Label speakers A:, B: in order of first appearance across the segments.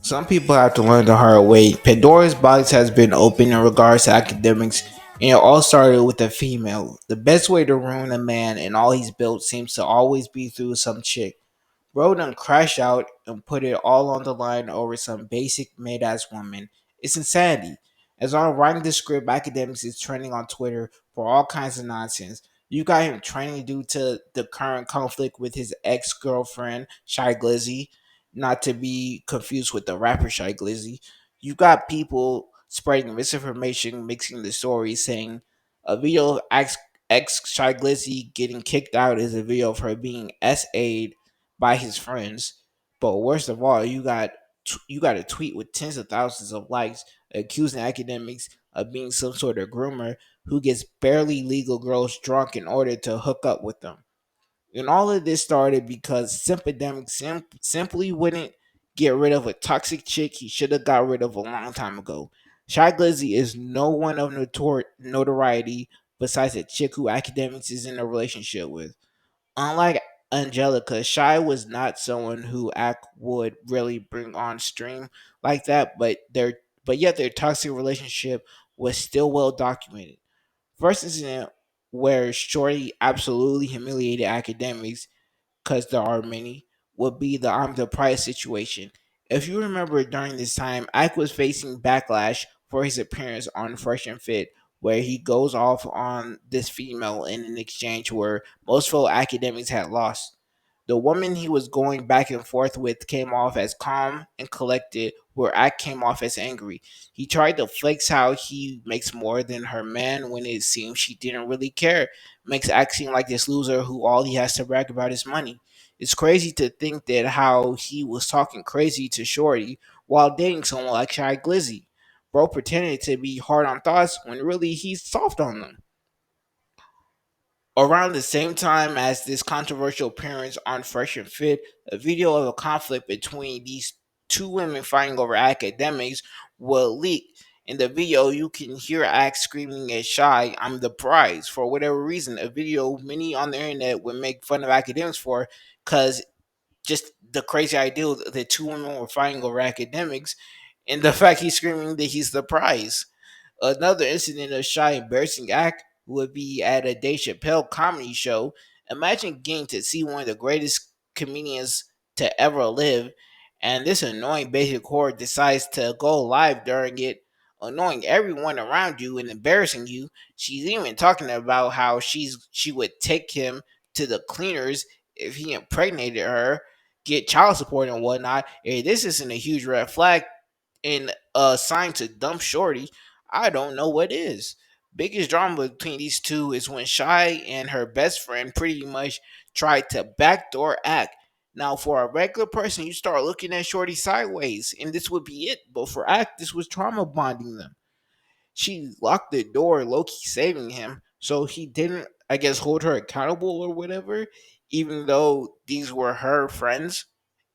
A: Some people have to learn the hard way. Pandora's box has been opened in regards to academics, and it all started with a female. The best way to ruin a man and all he's built seems to always be through some chick. Bro done crash out and put it all on the line over some basic mid ass woman. It's insanity. As I'm writing this script, academics is trending on Twitter for all kinds of nonsense. You got him trending due to the current conflict with his ex girlfriend, Shy Glizzy, not to be confused with the rapper Shy Glizzy. You got people spreading misinformation, mixing the stories, saying a video of ex Shy Glizzy getting kicked out is a video of her being SA'd by his friends. But worst of all, you got a tweet with tens of thousands of likes accusing academics of being some sort of groomer who gets barely legal girls drunk in order to hook up with them. And all of this started because Sympademic simply wouldn't get rid of a toxic chick he should have got rid of a long time ago. Shy Glizzy is no one of notoriety besides a chick who academics is in a relationship with. Unlike Angelica, Shy was not someone who Act would really bring on stream like that, but yet their toxic relationship was still well documented. First incident where Shorty absolutely humiliated academics, because there are many, would be the I'm the prize situation. If you remember during this time, Ike was facing backlash for his appearance on Fresh and Fit, where he goes off on this female in an exchange where most fellow academics had lost. The woman he was going back and forth with came off as calm and collected, where Ike came off as angry. He tried to flex how he makes more than her man when it seems she didn't really care. Makes Ike seem like this loser who all he has to brag about is money. It's crazy to think that how he was talking crazy to Shorty while dating someone like Shy Glizzy. Bro pretended to be hard on thoughts when really he's soft on them. Around the same time as this controversial appearance on Fresh and Fit, a video of a conflict between these two women fighting over academics will leak. In the video, you can hear Axe screaming at Shy, I'm the prize. For whatever reason, a video many on the internet would make fun of academics for, because just the crazy idea that two women were fighting over academics, and the fact he's screaming that he's the prize. Another incident of Shy embarrassing act would be at a Dave Chappelle comedy show. Imagine getting to see one of the greatest comedians to ever live, and this annoying basic whore decides to go live during it, annoying everyone around you and embarrassing you. She's even talking about how she would take him to the cleaners if he impregnated her, get child support and whatnot. Hey, this isn't a huge red flag and a sign to dump Shorty. I don't know what is. Biggest drama between these two is when Shy and her best friend pretty much tried to backdoor Act. Now, for a regular person, you start looking at Shorty sideways, and this would be it. But for Act, this was trauma bonding them. She locked the door, Loki saving him, so he didn't, I guess, hold her accountable or whatever, even though these were her friends.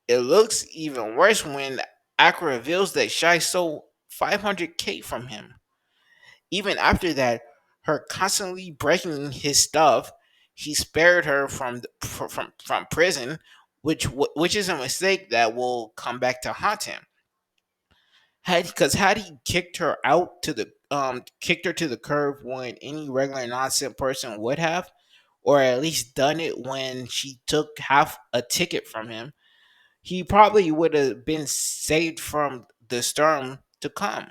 A: It looks even worse when Act reveals that Shy stole 500K from him. Even after that, her constantly breaking his stuff, he spared her from prison, which is a mistake that will come back to haunt him. Had he kicked her to the curb when any regular nonsense person would have, or at least done it when she took half a ticket from him, he probably would have been saved from the storm to come.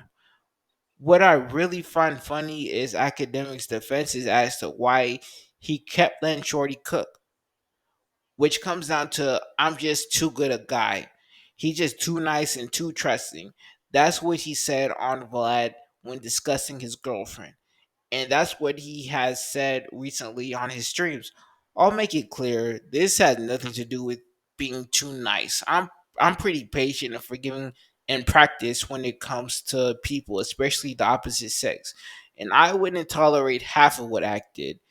A: What I really find funny is academics' defenses as to why he kept letting Shorty cook, which comes down to I'm just too good a guy. He's just too nice and too trusting. That's what he said on Vlad when discussing his girlfriend. And that's what he has said recently on his streams. I'll make it clear this has nothing to do with being too nice. I'm pretty patient and forgiving in practice when it comes to people, especially the opposite sex. And I wouldn't tolerate half of what Act did.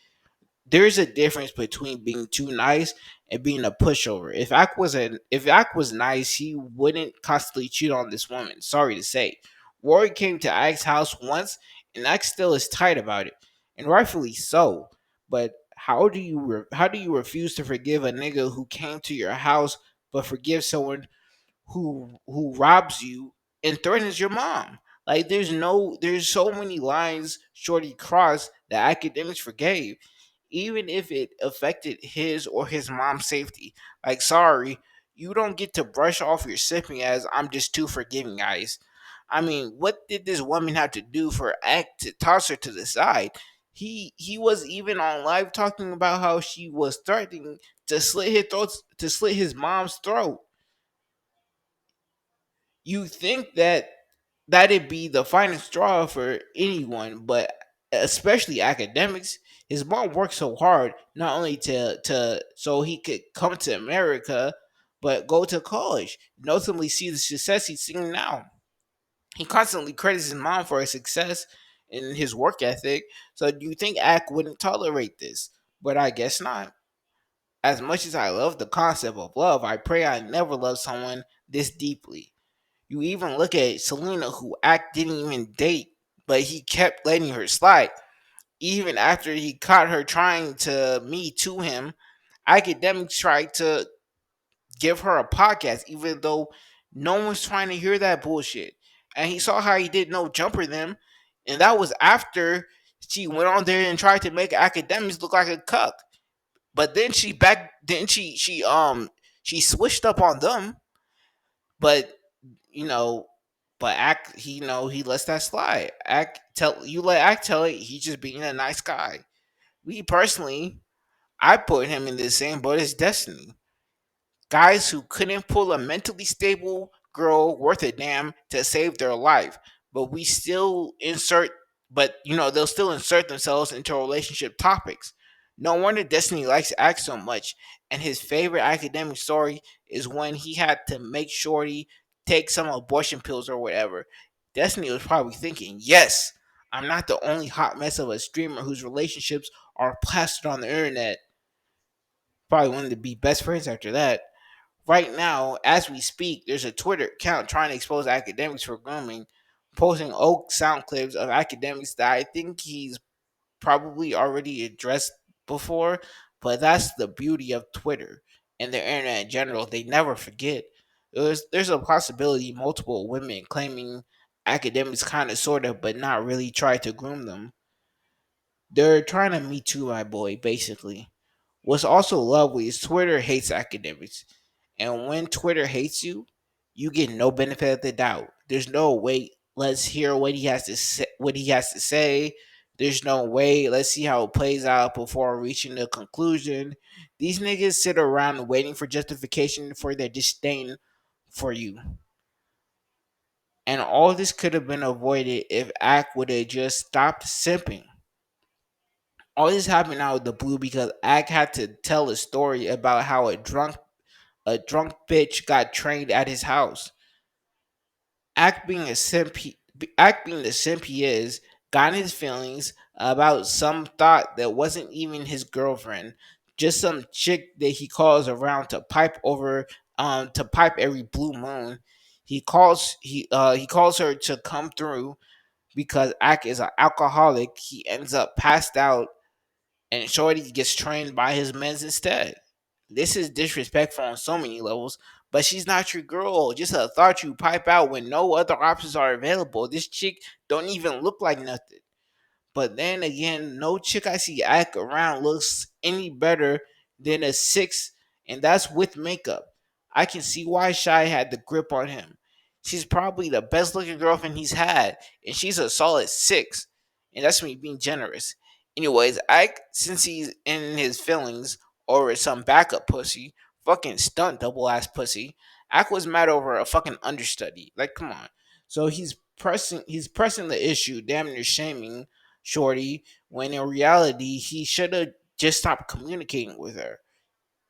A: There's a difference between being too nice and being a pushover. If Ack was nice, he wouldn't constantly cheat on this woman. Sorry to say. Rory came to Ack's house once, and Ack still is tight about it, and rightfully so. But how do you refuse to forgive a nigga who came to your house, but forgive someone who robs you and threatens your mom. Like there's so many lines Shorty crossed that academics forgave, even if it affected his or his mom's safety. Like, sorry, you don't get to brush off your sipping as I'm just too forgiving, guys. I mean, what did this woman have to do for Act to toss her to the side? He was even on live talking about how she was threatening to slit his mom's throat. You think that that'd be the final straw for anyone, but especially academics. His mom worked so hard not only to so he could come to America, but go to college and ultimately see the success he's seeing now. He constantly credits his mom for his success and his work ethic. So do you think Ack wouldn't tolerate this? But I guess not. As much as I love the concept of love, I pray I never love someone this deeply. You even look at Selena, who Act didn't even date, but he kept letting her slide. Even after he caught her trying to me to him, Academics tried to give her a podcast, even though no one's trying to hear that bullshit. And he saw how he did no jumper them, and that was after she went on there and tried to make Academics look like a cuck. But then she switched up on them, but you know, but Act he he lets that slide. Act tell you let Act tell it. He's just being a nice guy. Me personally, I put him in the same boat as Destiny. Guys who couldn't pull a mentally stable girl worth a damn to save their life, but we still insert, but they'll still insert themselves into relationship topics. No wonder Destiny likes Act so much, and his favorite academic story is when he had to make Shorty take some abortion pills or whatever. Destiny was probably thinking, yes, I'm not the only hot mess of a streamer whose relationships are plastered on the internet. Probably wanted to be best friends after that. Right now, as we speak, there's a Twitter account trying to expose academics for grooming, posting old sound clips of academics that I think he's probably already addressed before, but that's the beauty of Twitter and the internet in general. They never forget. There's a possibility multiple women claiming academics kind of sort of but not really try to groom them. They're trying to me too, my boy, basically. What's also lovely is Twitter hates academics. And when Twitter hates you, you get no benefit of the doubt. There's no wait, let's hear what he has to say. There's no way, let's see how it plays out before reaching a conclusion. These niggas sit around waiting for justification for their disdain for you. And all this could have been avoided if Act would have just stopped simping. All this happened out of the blue because Ack had to tell a story about how a drunk bitch got trained at his house. Ack being a simp, Ack being the simp he is, got in his feelings about some thought that wasn't even his girlfriend, just some chick that he calls around to pipe every blue moon. He calls her to come through because Ack is an alcoholic. He ends up passed out and Shorty gets trained by his men's instead. This is disrespectful on so many levels, but she's not your girl. Just a thought you pipe out when no other options are available. This chick don't even look like nothing. But then again, no chick I see act around looks any better than a six, and that's with makeup. I can see why Shy had the grip on him. She's probably the best looking girlfriend he's had, and she's a solid six. And that's me being generous. Anyways, Ike, since he's in his feelings over some backup pussy, fucking stunt double ass pussy, Ike was mad over a fucking understudy. Like, come on. So he's pressing the issue, damn near shaming Shorty, when in reality he should have just stopped communicating with her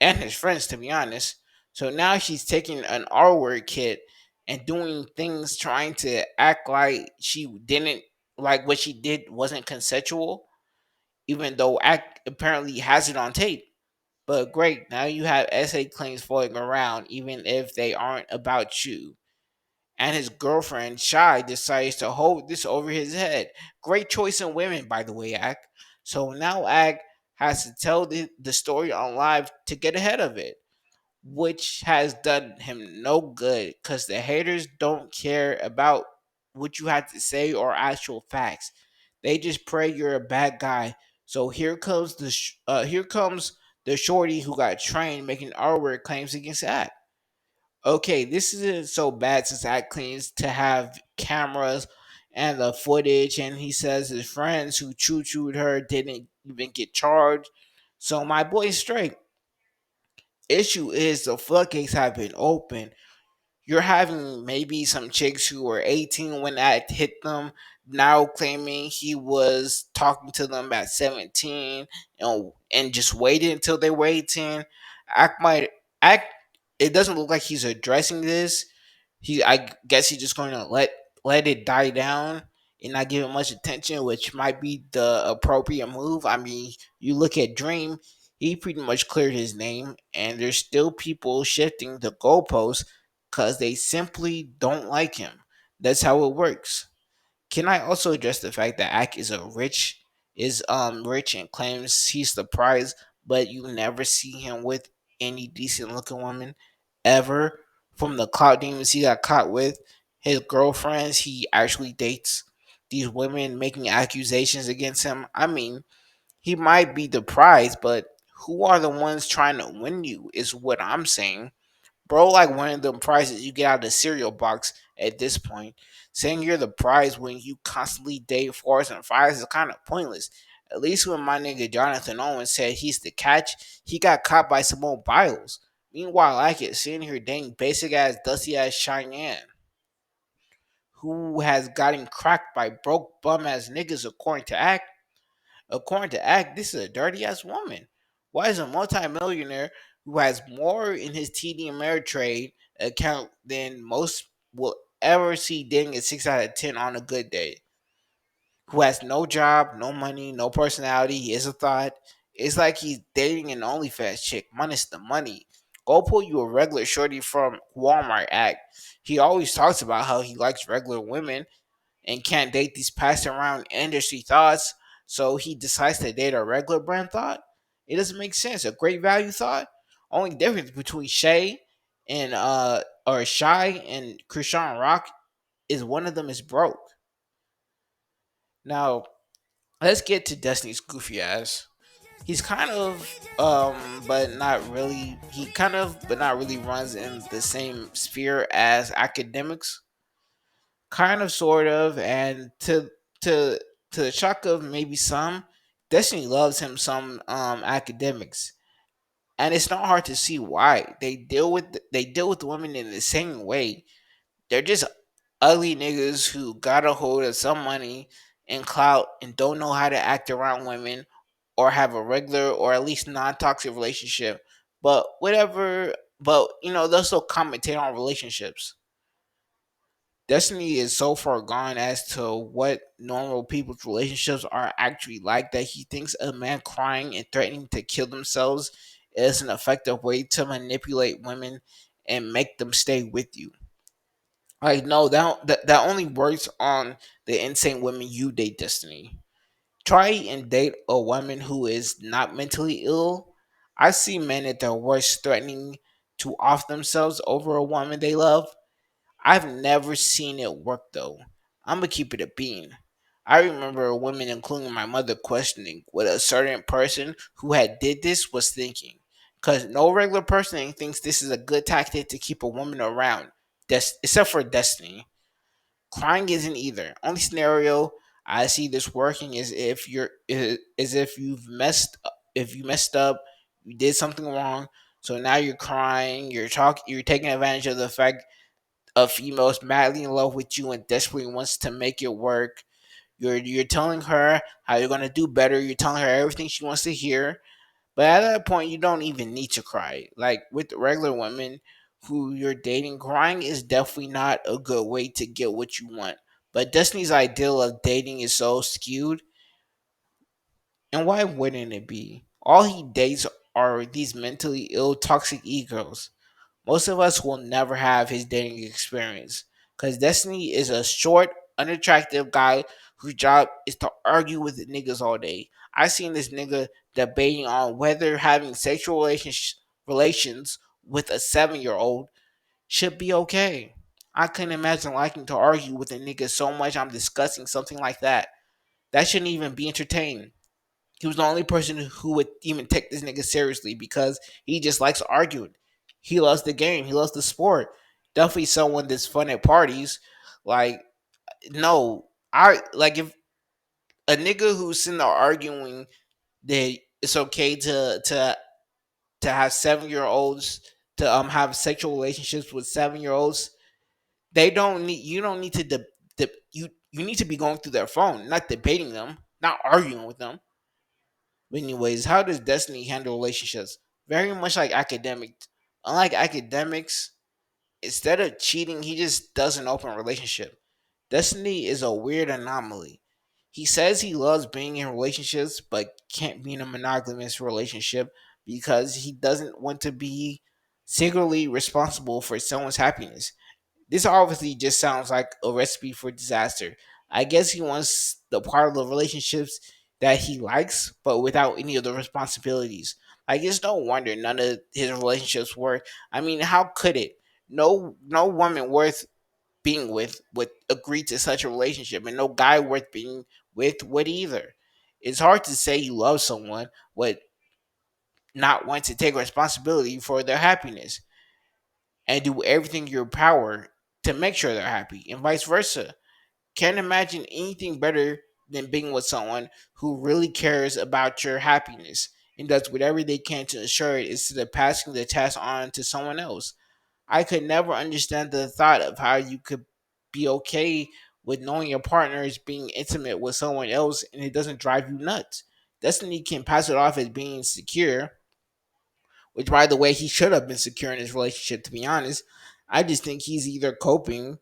A: and his friends, to be honest. So now she's taking an R word kid and doing things trying to act like she didn't like what she did wasn't consensual, even though act apparently has it on tape. But great, now you have essay claims floating around, even if they aren't about you. And his girlfriend, Shy, decides to hold this over his head. Great choice in women, by the way, Ack. So now Ack has to tell the story on live to get ahead of it. which has done him no good because the haters don't care about what you have to say or actual facts. They just pray you're a bad guy. So here comes the shorty who got trained making artwork claims against Act. Okay, this isn't so bad since Act claims to have cameras and the footage, and he says his friends who choo chooed her didn't even get charged. So my boy's straight. Issue is the floodgates have been open. You're having maybe some chicks who were 18 when that hit them now claiming he was talking to them at 17 and just waited until they were 18. Act might act It doesn't look like he's addressing this. I guess he's just going to let it die down and not give it much attention, which might be the appropriate move. I mean, you look at Dream, he pretty much cleared his name, and there's still people shifting the goalposts because they simply don't like him. That's how it works. Can I also address the fact that Ack is rich and claims he's the prize, but you never see him with any decent looking woman ever. From the clout demons he got caught with, his girlfriends he actually dates, these women making accusations against him. I mean, he might be the prize, but who are the ones trying to win you is what I'm saying. Bro, like one of them prizes you get out of the cereal box at this point. Saying you're the prize when you constantly date fours and fives is kind of pointless. At least when my nigga Jonathan Owens said he's the catch, he got caught by Simone Biles. Meanwhile, I get sitting here dating basic ass, dusty ass Cheyenne, who has gotten cracked by broke bum ass niggas according to Act. According to Act, this is a dirty ass woman. Why is a multimillionaire who has more in his TD Ameritrade account than most will ever see dating a 6 out of 10 on a good day? Who has no job, no money, no personality, he is a thought. It's like he's dating an OnlyFans chick, minus the money. Go pull you a regular shorty from Walmart Act. He always talks about how he likes regular women and can't date these passed around industry thoughts, so he decides to date a regular brand thought. It doesn't make sense. A great value thought. Only difference between Shy and Krishan Rock is one of them is broke. Now let's get to Destiny's goofy ass. He's kind of but not really. He kind of but not really runs in the same sphere as Academics, kind of, sort of, and to to the shock of maybe some, Destiny loves him some Academics, and it's not hard to see why. They deal with women in the same way. They're just ugly niggas who got a hold of some money and clout and don't know how to act around women or have a regular or at least non-toxic relationship. But whatever. But they'll still commentate on relationships. Destiny is so far gone as to what normal people's relationships are actually like that he thinks a man crying and threatening to kill themselves is an effective way to manipulate women and make them stay with you. Like, no, that only works on the insane women you date, Destiny. Try and date a woman who is not mentally ill. I see men at their worst threatening to off themselves over a woman they love. I've never seen it work though. I'm gonna keep it a bean. I remember women, including my mother, questioning what a certain person who had did this was thinking. Cause no regular person thinks this is a good tactic to keep a woman around. Except for Destiny. Crying isn't either. Only scenario I see this working is if you messed up, you did something wrong, so now you're crying, you're taking advantage of the fact a female is madly in love with you and desperately wants to make it work. You're telling her how you're gonna do better. You're telling her everything she wants to hear. But at that point, you don't even need to cry. Like with regular women who you're dating, crying is definitely not a good way to get what you want. But Destiny's ideal of dating is so skewed, and why wouldn't it be? All he dates are these mentally ill, toxic egos. Most of us will never have his dating experience because Destiny is a short, unattractive guy whose job is to argue with niggas all day. I seen this nigga debating on whether having sexual relations with a 7-year old should be okay. I couldn't imagine liking to argue with a nigga so much I'm discussing something like that. That shouldn't even be entertained. He was the only person who would even take this nigga seriously because he just likes arguing. He loves the game. He loves the sport. Definitely someone that's fun at parties. Like, no, I like if a nigga who's sitting there arguing that it's okay to have 7-year olds to have sexual relationships with 7-year olds. They don't need you don't need to you need to be going through their phone, not debating them, not arguing with them. But anyways, how does Destiny handle relationships? Very much like academics. Unlike academics, instead of cheating, he just does an open relationship. Destiny is a weird anomaly. He says he loves being in relationships, but can't be in a monogamous relationship because he doesn't want to be singularly responsible for someone's happiness. This obviously just sounds like a recipe for disaster. I guess he wants the part of the relationships that he likes, but without any of the responsibilities. Like it's no wonder none of his relationships work. I mean, how could it? No woman worth being with would agree to such a relationship, and no guy worth being with would either. It's hard to say you love someone but not want to take responsibility for their happiness and do everything in your power to make sure they're happy, and vice versa. Can't imagine anything better than being with someone who really cares about your happiness and does whatever they can to ensure it instead of passing the task on to someone else. I could never understand the thought of how you could be okay with knowing your partner is being intimate with someone else and it doesn't drive you nuts. Destiny can pass it off as being secure, which, by the way, he should have been secure in his relationship, to be honest. I just think he's either coping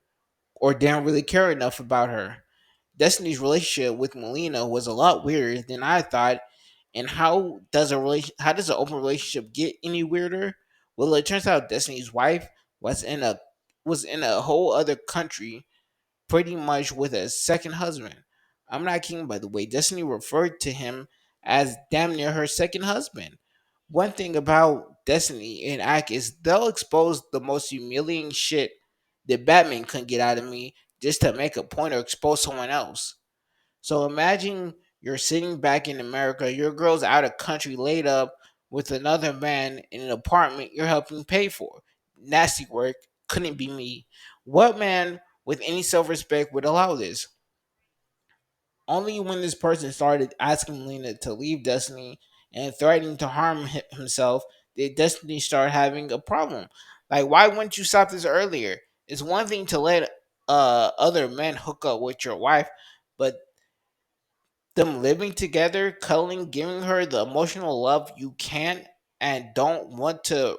A: or didn't really care enough about her. Destiny's relationship with Melina was a lot weirder than I thought. And how does an open relationship get any weirder? Well, it turns out Destiny's wife was in a was in a whole other country, pretty much with a second husband. I'm not kidding, by the way. Destiny referred to him as damn near her second husband. One thing about Destiny and Ack is they'll expose the most humiliating shit that Batman couldn't get out of me just to make a point or expose someone else. So imagine you're sitting back in America, your girl's out of country laid up with another man in an apartment you're helping pay for. Nasty work, couldn't be me. What man with any self respect would allow this? Only when this person started asking Lena to leave Destiny and threatening to harm himself did Destiny start having a problem. Like, why wouldn't you stop this earlier? It's one thing to let other men hook up with your wife, but them living together, cuddling, giving her the emotional love you can and don't want to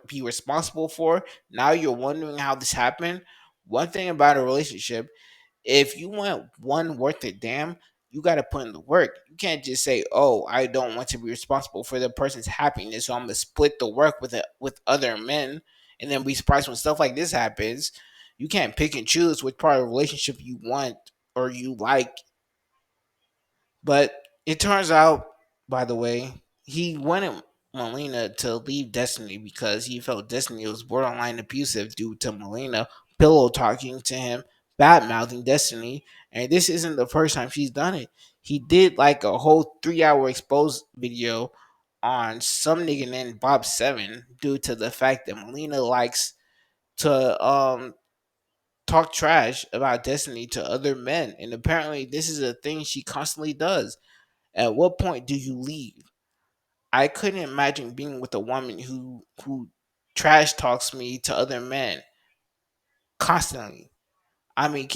A: be responsible for. Now you're wondering how this happened. One thing about a relationship, if you want one worth a damn, you got to put in the work. You can't just say, "Oh, I don't want to be responsible for the person's happiness, so I'm gonna split the work with other men," and then be surprised when stuff like this happens. You can't pick and choose which part of the relationship you want or you like. But it turns out, by the way, he wanted Melina to leave Destiny because he felt Destiny was borderline abusive due to Melina pillow talking to him, bad mouthing Destiny, and this isn't the first time she's done it. He did like a whole 3 hour exposed video on some nigga named Bob Seven due to the fact that Melina likes to talk trash about Destiny to other men, and apparently this is a thing she constantly does. At what point do you leave? I couldn't imagine being with a woman who trash talks me to other men constantly. I mean,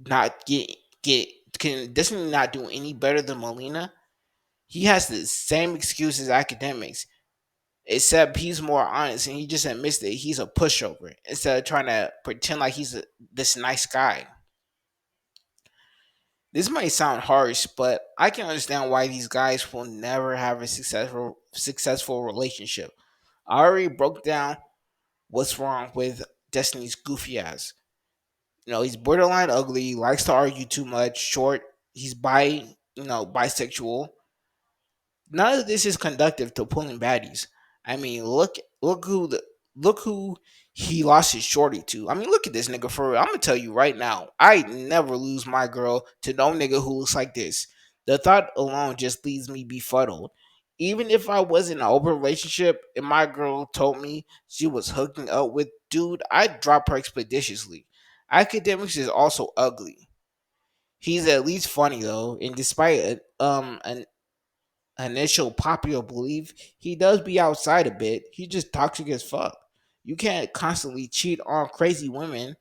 A: not get can Destiny not do any better than Molina? He has the same excuse as academics, except he's more honest and he just admits that he's a pushover instead of trying to pretend like this nice guy. This might sound harsh, but I can understand why these guys will never have a successful relationship. I already broke down what's wrong with Destiny's goofy ass. You know, he's borderline ugly, likes to argue too much, short, he's bisexual. None of this is conductive to pulling baddies. I mean, look who he lost his shorty to. I mean, look at this nigga for real. I'm gonna tell you right now, I never lose my girl to no nigga who looks like this. The thought alone just leaves me befuddled. Even if I was in an open relationship and my girl told me she was hooking up with dude, I'd drop her expeditiously. Academics is also ugly. He's at least funny though, and despite an initial popular belief, he does be outside a bit. He's just toxic as fuck. You can't constantly cheat on crazy women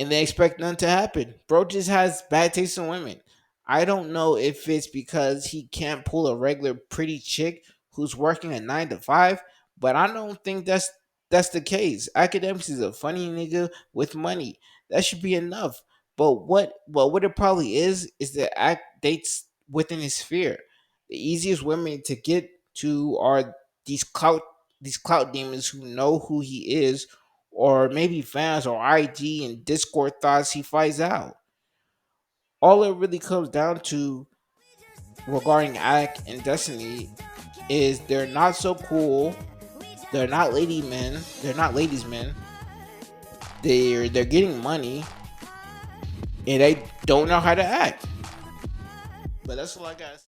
A: and they expect nothing to happen. Bro just has bad taste in women. I don't know if it's because he can't pull a regular pretty chick who's working a 9 to 5, but I don't think that's the case. Academics is a funny nigga with money. That should be enough. But what it probably is the act dates within his sphere. The easiest women to get to are these clout these clout demons who know who he is, or maybe fans or IG and Discord thoughts he finds out. All it really comes down to regarding Ack and Destiny is they're not so cool. They're not lady men. They're not ladies men. They're getting money and they don't know how to act. But that's all I got.